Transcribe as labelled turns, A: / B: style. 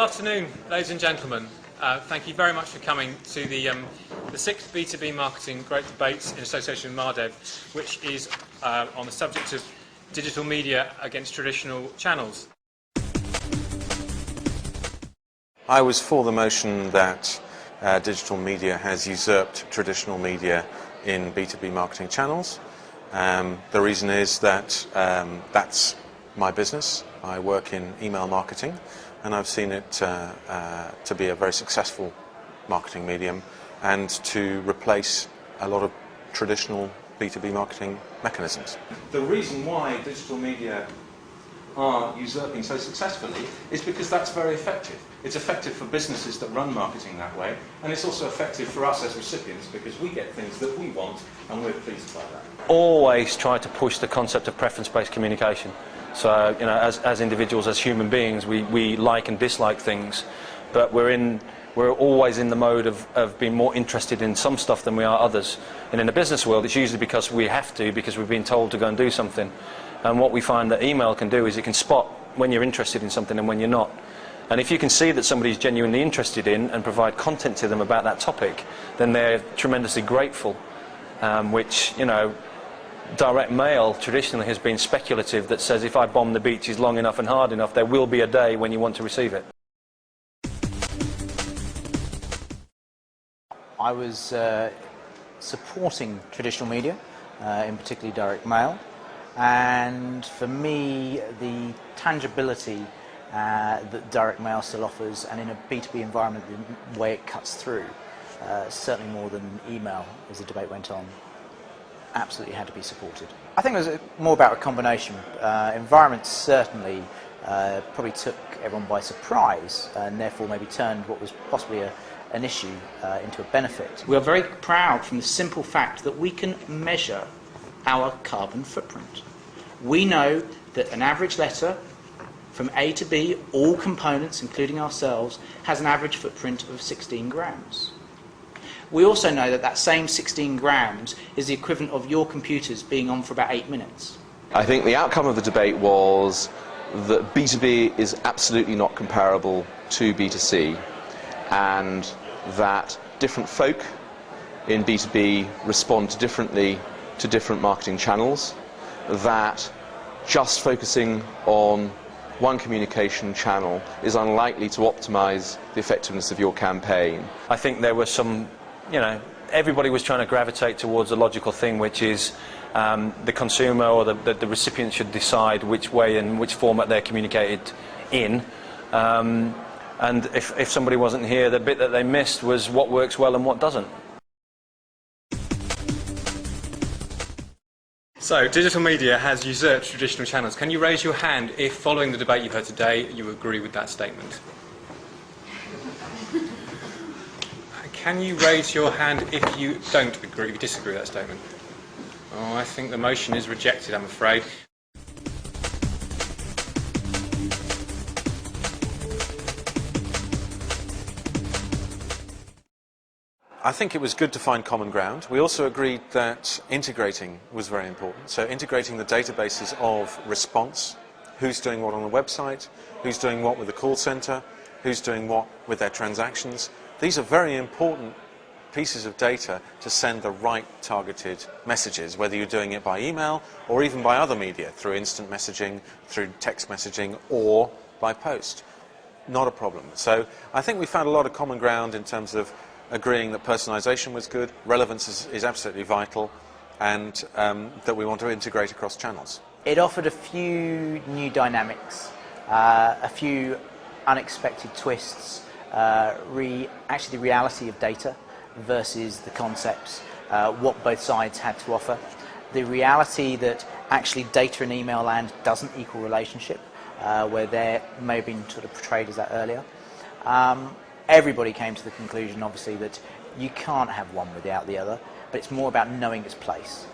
A: Good afternoon, ladies and gentlemen. Thank you very much for coming to the 6th B2B Marketing Great Debates in association with Mardev, which is on the subject of digital media against traditional channels.
B: I was for the motion that digital media has usurped traditional media in B2B marketing channels. The reason is that that's my business. I work in email marketing, and I've seen it to be a very successful marketing medium and to replace a lot of traditional B2B marketing mechanisms. The reason why digital media are usurping so successfully is because that's very effective. It's effective for businesses that run marketing that way, and it's also effective for us as recipients because we get things that we want and we're pleased by that.
C: Always try to push the concept of preference-based communication. So, you know, as individuals, as human beings, we like and dislike things, but we're always in the mode of being more interested in some stuff than we are others. And in the business world, it's usually because we have to, because we've been told to go and do something. And what we find that email can do is it can spot when you're interested in something and when you're not. And if you can see that somebody's genuinely interested in and provide content to them about that topic, then they're tremendously grateful, which, you know, direct mail traditionally has been speculative, that says if I bomb the beaches long enough and hard enough, there will be a day when you want to receive it.
D: I was supporting traditional media, in particular direct mail, and for me the tangibility that direct mail still offers, and in a B2B environment the way it cuts through, certainly more than email as the debate went on, absolutely had to be supported. I think it was more about a combination. Environment certainly probably took everyone by surprise and therefore maybe turned what was possibly an issue into a benefit.
E: We are very proud from the simple fact that we can measure our carbon footprint. We know that an average letter from A to B, all components including ourselves, has an average footprint of 16 grams. We also know that that same 16 grams is the equivalent of your computers being on for about 8 minutes.
F: I think the outcome of the debate was that B2B is absolutely not comparable to B2C, and that different folk in B2B respond differently to different marketing channels, that just focusing on one communication channel is unlikely to optimize the effectiveness of your campaign.
C: I think there was some, you know, everybody was trying to gravitate towards a logical thing, which is the consumer or the recipient should decide which way and which format they're communicated in. And if somebody wasn't here, the bit that they missed was what works well and what doesn't.
A: So, digital media has usurped traditional channels. Can you raise your hand if, following the debate you've heard today, you agree with that statement? Can you raise your hand if you don't agree, if you disagree with that statement? Oh, I think the motion is rejected, I'm afraid.
B: I think it was good to find common ground. We also agreed that integrating was very important. So integrating the databases of response, who's doing what on the website, who's doing what with the call center, who's doing what with their transactions. These are very important pieces of data to send the right targeted messages, whether you're doing it by email or even by other media, through instant messaging, through text messaging, or by post. Not a problem. So I think we found a lot of common ground in terms of agreeing that personalization was good, relevance is absolutely vital, and that we want to integrate across channels.
D: It offered a few new dynamics, a few unexpected twists, actually the reality of data versus the concepts, what both sides had to offer. The reality that actually data and email land doesn't equal relationship, where there may have been sort of portrayed as that earlier. Everybody came to the conclusion, obviously, that you can't have one without the other, but it's more about knowing its place.